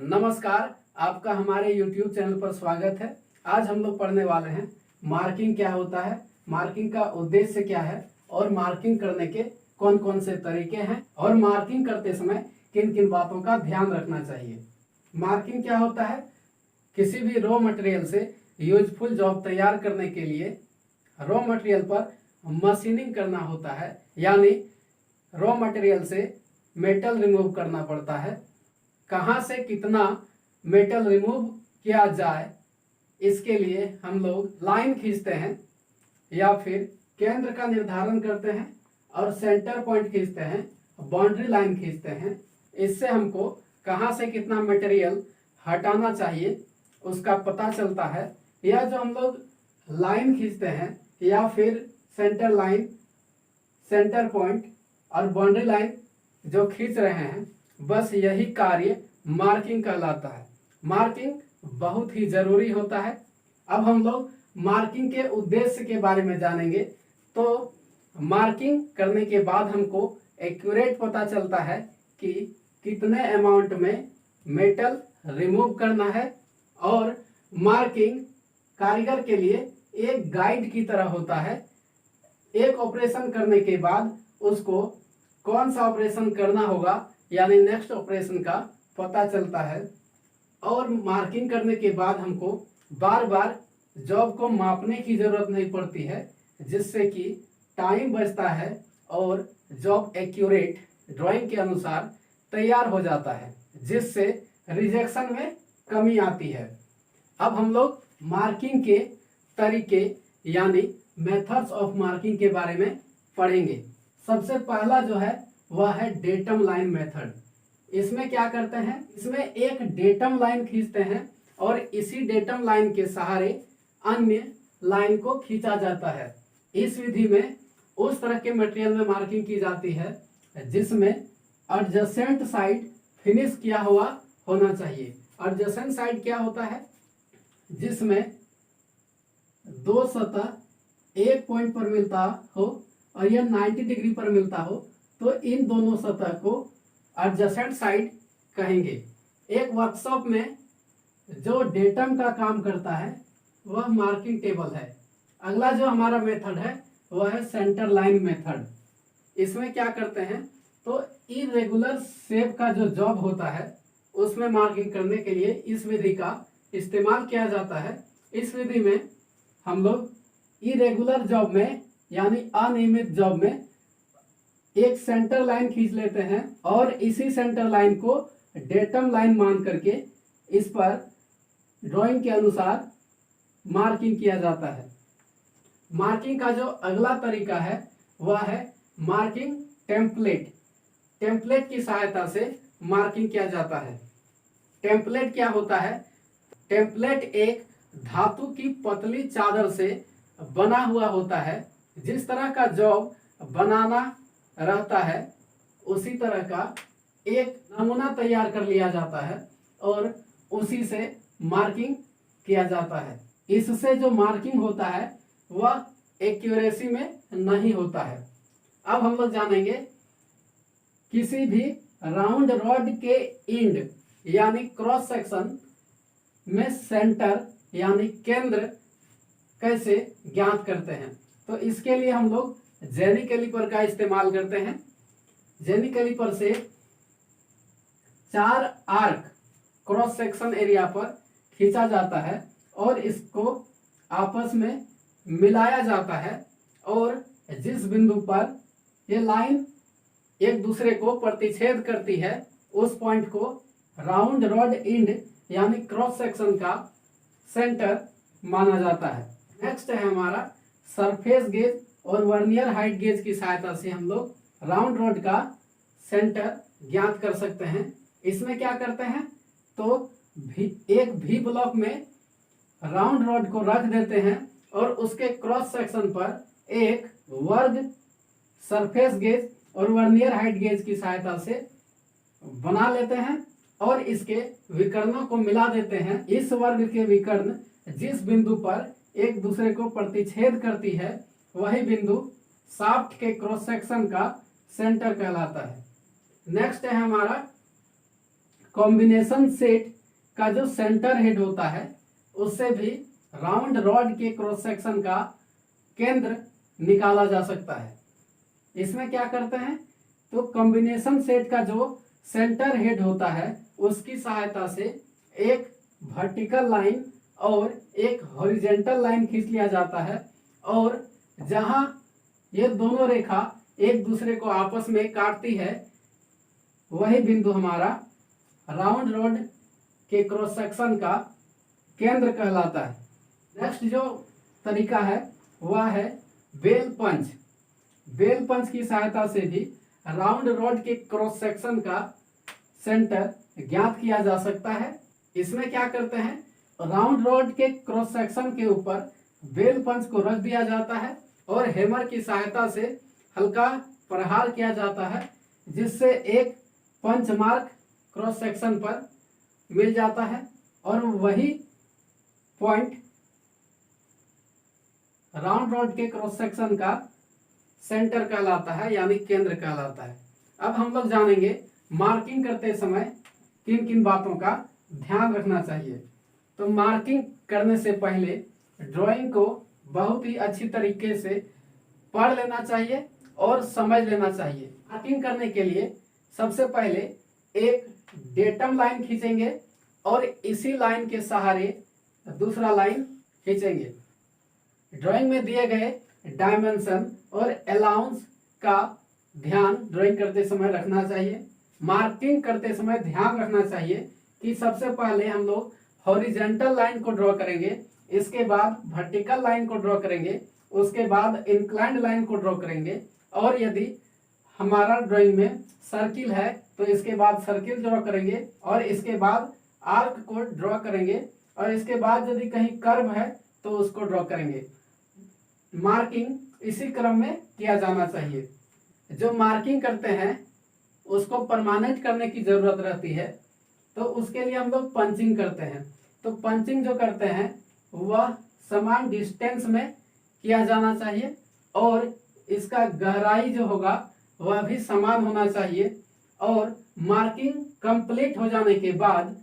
नमस्कार, आपका हमारे YouTube चैनल पर स्वागत है। आज हम लोग पढ़ने वाले हैं मार्किंग क्या होता है, मार्किंग का उद्देश्य क्या है और मार्किंग करने के कौन कौन से तरीके हैं और मार्किंग करते समय किन किन बातों का ध्यान रखना चाहिए। मार्किंग क्या होता है? किसी भी रॉ मटेरियल से यूजफुल जॉब तैयार करने के लिए रॉ मटेरियल पर मशीनिंग करना होता है, यानी रॉ मटेरियल से मेटल रिमूव करना पड़ता है। कहाँ से कितना मेटल रिमूव किया जाए, इसके लिए हम लोग लाइन खींचते हैं या फिर केंद्र का निर्धारण करते हैं और सेंटर पॉइंट खींचते हैं, बाउंड्री लाइन खींचते हैं। इससे हमको कहाँ से कितना मटेरियल हटाना चाहिए उसका पता चलता है। यह जो हम लोग लाइन खींचते हैं या फिर सेंटर लाइन, सेंटर पॉइंट और बाउंड्री लाइन जो खींच रहे हैं, बस यही कार्य मार्किंग कहलाता है। मार्किंग बहुत ही जरूरी होता है। अब हम लोग मार्किंग के उद्देश्य के बारे में जानेंगे। तो मार्किंग करने के बाद हमको एक्यूरेट पता चलता है कि कितने अमाउंट में मेटल रिमूव करना है, और मार्किंग कारीगर के लिए एक गाइड की तरह होता है। एक ऑपरेशन करने के बाद उसको कौन सा ऑपरेशन करना होगा, यानी नेक्स्ट ऑपरेशन का पता चलता है। और मार्किंग करने के बाद हमको बार बार जॉब को मापने की जरूरत नहीं पड़ती है, जिससे कि टाइम बचता है और जॉब एक्यूरेट ड्राइंग के अनुसार तैयार हो जाता है, जिससे रिजेक्शन में कमी आती है। अब हम लोग मार्किंग के तरीके यानी मेथड्स ऑफ मार्किंग के बारे में पढ़ेंगे। सबसे पहला जो है वह है डेटम लाइन मेथड। इसमें क्या करते हैं, इसमें एक डेटम लाइन खींचते हैं और इसी डेटम लाइन के सहारे अन्य लाइन को खींचा जाता है। इस विधि में उस तरह के मटेरियल में मार्किंग की जाती है जिसमें एडजेसेंट साइड फिनिश किया हुआ होना चाहिए। एडजेसेंट साइड क्या होता है? जिसमें दो सतह एक पॉइंट पर मिलता हो और यह 90 डिग्री पर मिलता हो, तो इन दोनों सतह को एडजेसेंट साइड कहेंगे। एक वर्कशॉप में जो डेटम का काम करता है वह मार्किंग टेबल है। अगला जो हमारा मेथड है वह है सेंटर लाइन मेथड। इसमें क्या करते हैं, तो इरेगुलर शेप का जो जॉब होता है उसमें मार्किंग करने के लिए इस विधि का इस्तेमाल किया जाता है। इस विधि में हम लोग इरेगुलर जॉब में यानी अनियमित जॉब में एक सेंटर लाइन खींच लेते हैं और इसी सेंटर लाइन को डेटम लाइन मान करके इस पर ड्राइंग के अनुसार मार्किंग किया जाता है। मार्किंग का जो अगला तरीका है वह है मार्किंग टेम्पलेट। टेम्पलेट की सहायता से मार्किंग किया जाता है। टेम्पलेट क्या होता है? टेम्पलेट एक धातु की पतली चादर से बना हुआ होता है। जिस तरह का जॉब बनाना रहता है उसी तरह का एक नमूना तैयार कर लिया जाता है और उसी से मार्किंग किया जाता है। इससे जो मार्किंग होता है वह एक्यूरेसी में नहीं होता है। अब हम लोग जानेंगे किसी भी राउंड रॉड के एंड यानी क्रॉस सेक्शन में सेंटर यानी केंद्र कैसे ज्ञात करते हैं। तो इसके लिए हम लोग जेनी कैलिपर का इस्तेमाल करते हैं। जेनी कैलिपर से 4 आर्क क्रॉस सेक्शन एरिया पर खींचा जाता है और इसको आपस में मिलाया जाता है, और जिस बिंदु पर ये लाइन एक दूसरे को प्रतिच्छेद करती है उस पॉइंट को राउंड रॉड एंड यानी क्रॉस सेक्शन का सेंटर माना जाता है। नेक्स्ट है हमारा सरफेस गेज और वर्नियर हाइट गेज की सहायता से हम लोग राउंड रॉड का सेंटर ज्ञात कर सकते हैं। इसमें क्या करते हैं, तो एक भी ब्लॉक में राउंड रॉड को रख देते हैं और उसके क्रॉस सेक्शन पर एक वर्ग सरफेस गेज और वर्नियर हाइट गेज की सहायता से बना लेते हैं और इसके विकर्णों को मिला देते हैं। इस वर्ग के विकर्ण जिस बिंदु पर एक दूसरे को प्रतिच्छेद करती है वही बिंदु शाफ्ट के क्रॉस सेक्शन का सेंटर कहलाता है। नेक्स्ट है हमारा कॉम्बिनेशन सेट का जो सेंटर हेड होता है उससे भी राउंड रॉड के क्रॉस सेक्शन का केंद्र निकाला जा सकता है। इसमें क्या करते हैं, तो कॉम्बिनेशन सेट का जो सेंटर हेड होता है उसकी सहायता से एक वर्टिकल लाइन और एक हॉरिजेंटल लाइन खींच लिया जाता है, और जहां ये दोनों रेखा एक दूसरे को आपस में काटती है वही बिंदु हमारा राउंड रॉड के क्रॉस सेक्शन का केंद्र कहलाता है। नेक्स्ट जो तरीका है वह है बेल पंच। बेल पंच की सहायता से भी राउंड रॉड के क्रॉस सेक्शन का सेंटर ज्ञात किया जा सकता है। इसमें क्या करते हैं, राउंड रॉड के क्रॉस सेक्शन के ऊपर बेल पंच को रख दिया जाता है और हैमर की सहायता से हल्का प्रहार किया जाता है, जिससे एक पंच मार्क क्रॉस सेक्शन पर मिल जाता है और वही पॉइंट राउंड रॉड के क्रॉस सेक्शन का सेंटर कहलाता है, यानी केंद्र कहलाता है। अब हम लोग जानेंगे मार्किंग करते समय किन किन बातों का ध्यान रखना चाहिए। तो मार्किंग करने से पहले ड्राइंग को बहुत ही अच्छी तरीके से पढ़ लेना चाहिए और समझ लेना चाहिए। मार्किंग करने के लिए सबसे पहले एक डेटम लाइन खींचेंगे और इसी लाइन के सहारे दूसरा लाइन खींचेंगे। ड्राइंग में दिए गए डायमेंशन और अलाउंस का ध्यान ड्राइंग करते समय रखना चाहिए। मार्किंग करते समय ध्यान रखना चाहिए कि सबसे पहले हम लोग हॉरिजेंटल लाइन को ड्रॉ करेंगे, इसके बाद वर्टिकल लाइन को ड्रॉ करेंगे, उसके बाद इंक्लाइंड लाइन को ड्रॉ करेंगे, और यदि हमारा ड्राइंग में सर्किल है तो इसके बाद सर्किल ड्रॉ करेंगे और इसके बाद आर्क को ड्रॉ करेंगे, और इसके बाद यदि कहीं कर्व है तो उसको ड्रॉ करेंगे। मार्किंग इसी क्रम में किया जाना चाहिए। जो मार्किंग करते हैं उसको परमानेंट करने की जरूरत रहती है, तो उसके लिए हम लोग पंचिंग करते हैं। तो पंचिंग जो करते हैं वह समान डिस्टेंस में किया जाना चाहिए और इसका गहराई जो होगा वह भी समान होना चाहिए, और मार्किंग कंप्लीट हो जाने के बाद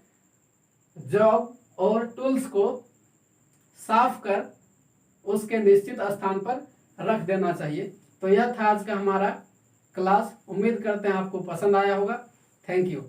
जॉब और टूल्स को साफ कर उसके निश्चित स्थान पर रख देना चाहिए। तो यह था आज का हमारा क्लास। उम्मीद करते हैं आपको पसंद आया होगा। Thank you.